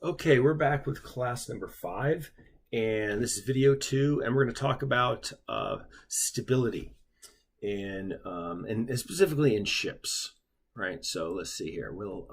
Okay, we're back with class number 5, and this is video 2, and we're going to talk about stability and specifically in ships, right? So let's see here. We'll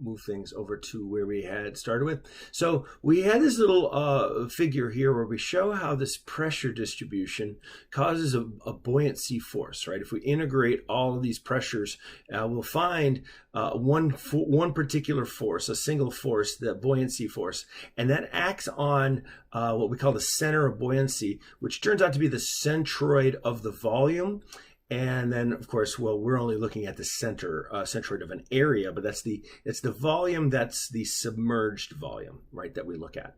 move things over to where we had started with. So we had this little figure here where we show how this pressure distribution causes a buoyancy force, right? If we integrate all of these pressures, we'll find one particular force, a single force, the buoyancy force, and that acts on what we call the center of buoyancy, which turns out to be the centroid of the volume. And then, of course, well, we're only looking at the centroid of an area, but it's the volume that's the submerged volume, right, that we look at.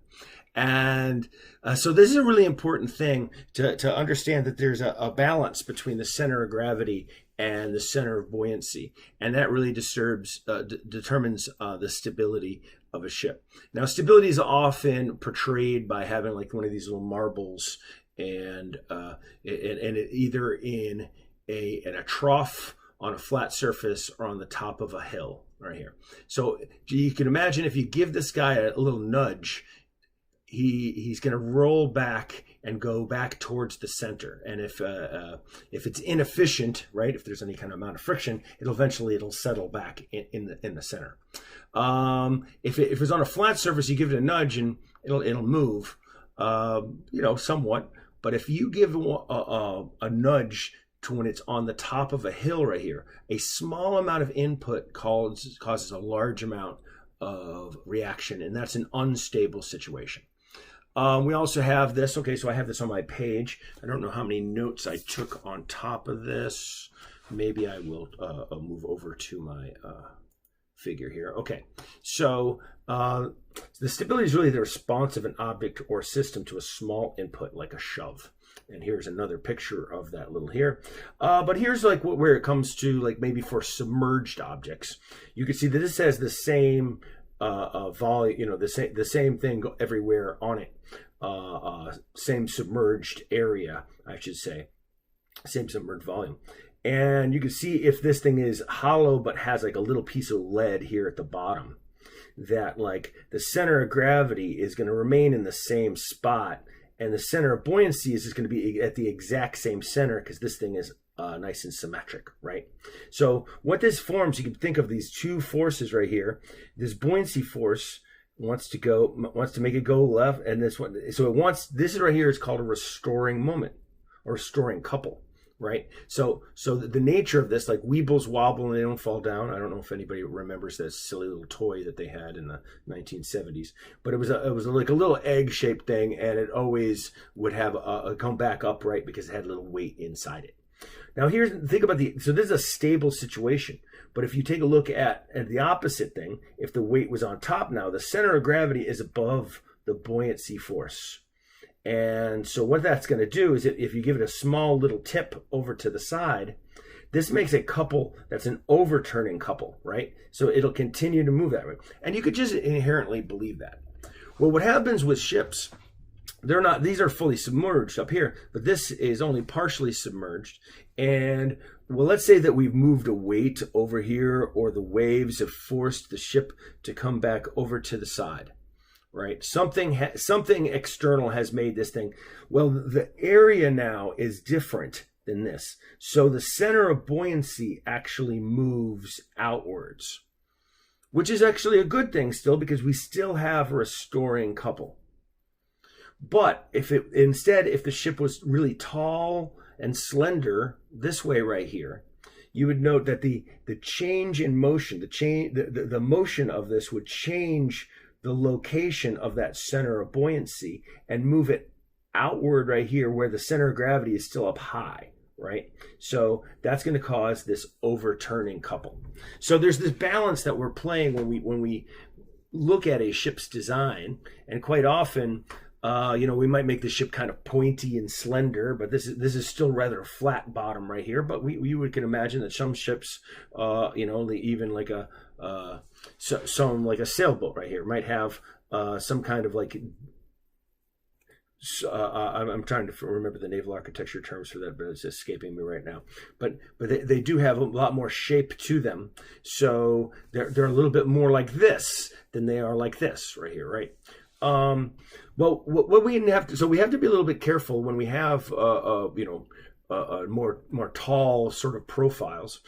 And so this is a really important thing to understand, that there's a balance between the center of gravity and the center of buoyancy, and that really determines the stability of a ship. Now, stability is often portrayed by having like one of these little marbles, and it either in a trough on a flat surface or on the top of a hill right here. So you can imagine if you give this guy a little nudge, he's going to roll back and go back towards the center. And if it's inefficient, right, if there's any kind of amount of friction, it'll settle back in the center. If it's on a flat surface, you give it a nudge and it'll move, somewhat. But if you give a nudge to when it's on the top of a hill right here, a small amount of input causes a large amount of reaction, and that's an unstable situation. We also have this. Okay, so I have this on my page. I don't know how many notes I took on top of this. Maybe I will move over to my figure here. Okay, so the stability is really the response of an object or system to a small input, like a shove. And here's another picture of that little here. But here's like where it comes to, like, maybe for submerged objects. You can see that this has the same volume, the same thing everywhere on it. Same submerged area, I should say. Same submerged volume. And you can see if this thing is hollow but has like a little piece of lead here at the bottom, that like the center of gravity is going to remain in the same spot, and the center of buoyancy is just going to be at the exact same center, because this thing is nice and symmetric, right? So what this forms, you can think of these two forces right here. This buoyancy force wants to make it go left, and this one, so this right here is called a restoring moment or restoring couple, right? So the nature of this, like weebles wobble and they don't fall down. I don't know if anybody remembers that silly little toy that they had in the 1970s, but it was like a little egg-shaped thing, and it always would have come back upright because it had a little weight inside it. Now think about so this is a stable situation, but if you take a look at the opposite thing, if the weight was on top now, the center of gravity is above the buoyancy force. And so what that's going to do is, if you give it a small little tip over to the side, this makes a couple that's an overturning couple, right? So it'll continue to move that way. And you could just inherently believe that. Well, what happens with ships, these are fully submerged up here, but this is only partially submerged. And well, let's say that we've moved a weight over here, or the waves have forced the ship to come back over to the side. Right, something external has made this thing. Well, the area now is different than this, so the center of buoyancy actually moves outwards, which is actually a good thing still, because we still have a restoring couple. But if the ship was really tall and slender this way right here, you would note that the change in motion, the motion of this would change the location of that center of buoyancy and move it outward right here, where the center of gravity is still up high, right? So that's going to cause this overturning couple. So there's this balance that we're playing when we look at a ship's design, and quite often, we might make the ship kind of pointy and slender, but this is still rather a flat bottom right here. But we can imagine that some ships, even like some like a sailboat right here might have some kind of like So, I'm trying to remember the naval architecture terms for that, but it's escaping me right now. But they do have a lot more shape to them, so they're a little bit more like this than they are like this right here, right? Well, what we have to, so we have to be a little bit careful when we have more tall sort of profiles.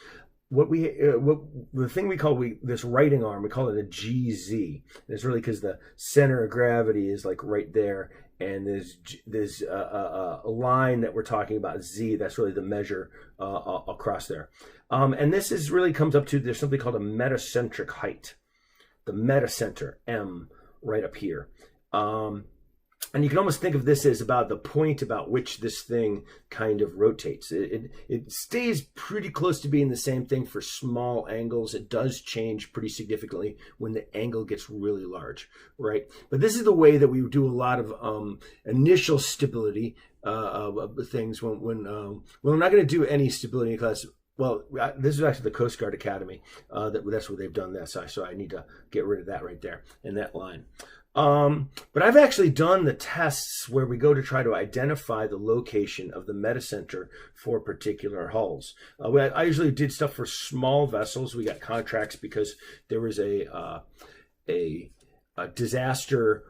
The thing we call this writing arm, we call it a GZ. It's really because the center of gravity is like right there, and there's a line that we're talking about, Z. That's really the measure across there. And this is really comes up to, there's something called a metacentric height, the metacenter M right up here. And you can almost think of this as about the point about which this thing kind of rotates. It stays pretty close to being the same thing for small angles. It does change pretty significantly when the angle gets really large, right? But this is the way that we do a lot of initial stability things when we're not going to do any stability in class. Well, this is actually the Coast Guard Academy. That's where they've done this. So I need to get rid of that right there in that line. But I've actually done the tests where we go to try to identify the location of the metacenter for particular hulls. I usually did stuff for small vessels. We got contracts because there was a disaster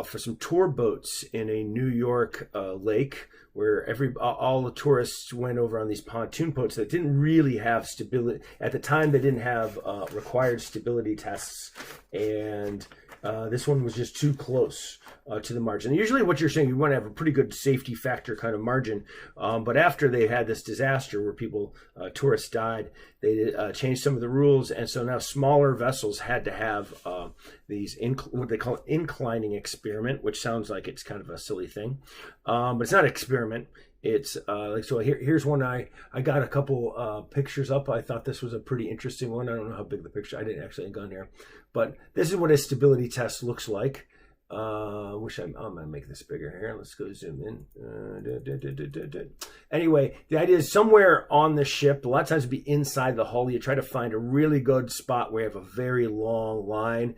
for some tour boats in a New York lake, where all the tourists went over on these pontoon boats that didn't really have stability. At the time, they didn't have required stability tests, and this one was just too close to the margin. Usually what you're saying, you want to have a pretty good safety factor kind of margin. But after they had this disaster where tourists died, they changed some of the rules. And so now smaller vessels had to have these, what they call inclining experiment, which sounds like it's kind of a silly thing. But it's not an experiment. It's here's one I got a couple pictures up. I thought this was a pretty interesting one. I don't know how big the picture, I didn't actually go in here, but this is what a stability test looks like. I'm gonna make this bigger here. Let's go zoom in. Anyway, the idea is somewhere on the ship, a lot of times it'd be inside the hull. You try to find a really good spot where you have a very long line.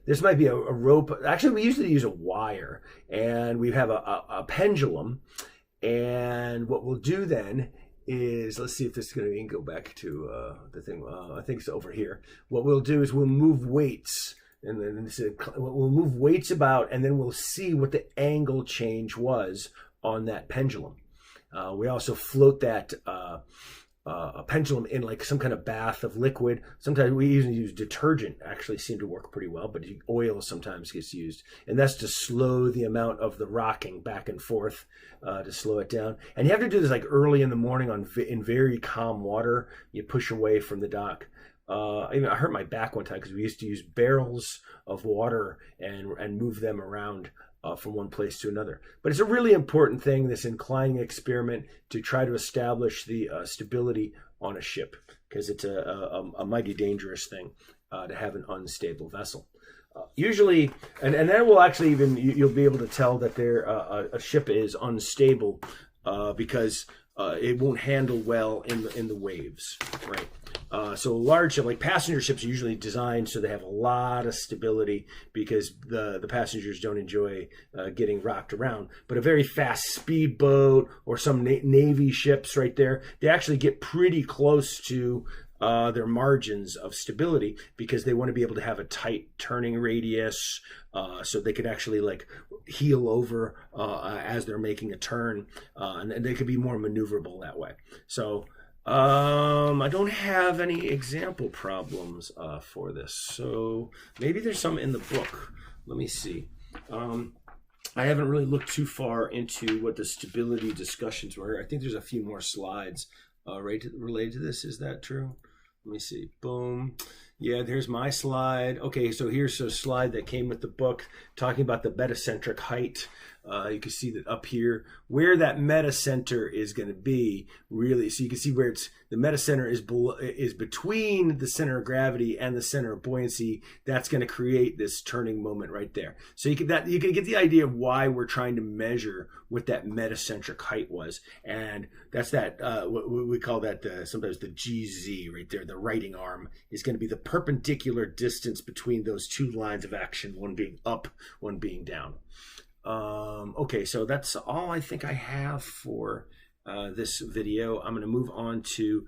This might be a rope. Actually, we usually use a wire, and we have a pendulum. And what we'll do then is, let's see if this is going to go back to the thing. I think it's over here. What we'll do is we'll move weights, and then we'll move weights about, and then we'll see what the angle change was on that pendulum. We also float that a pendulum in like some kind of bath of liquid. Sometimes we even use detergent, actually seem to work pretty well, but oil sometimes gets used. And that's to slow the amount of the rocking back and forth, to slow it down. And you have to do this like early in the morning in very calm water. You push away from the dock. I hurt my back one time because we used to use barrels of water and move them around from one place to another. But it's a really important thing, this inclining experiment, to try to establish the stability on a ship, because it's a mighty dangerous thing to have an unstable vessel. Usually, and then we'll actually you'll be able to tell that a ship is unstable because it won't handle well in the waves, right? So a large ship, like passenger ships, are usually designed so they have a lot of stability because the passengers don't enjoy getting rocked around. But a very fast speedboat or some Navy ships right there, they actually get pretty close to their margins of stability because they want to be able to have a tight turning radius, so they could actually like heel over as they're making a turn, and they could be more maneuverable that way. So I don't have any example problems for this, so maybe there's some in the book. Let me see. I haven't really looked too far into what the stability discussions were. I think there's a few more slides related to this. Is that true? Let me see. Boom. Yeah, there's my slide. Okay, so here's a slide that came with the book talking about the metacentric height. You can see that up here, where that metacenter is going to be, really. So you can see where the metacenter is between the center of gravity and the center of buoyancy. That's going to create this turning moment right there. So you can get the idea of why we're trying to measure what that metacentric height was, and that's what we call that sometimes the GZ right there. The writing arm is going to be the perpendicular distance between those two lines of action, one being up, one being down. Okay, so that's all I think I have for this video. I'm going to move on to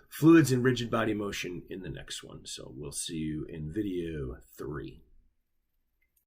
fluids and rigid body motion in the next one. So we'll see you in video 3.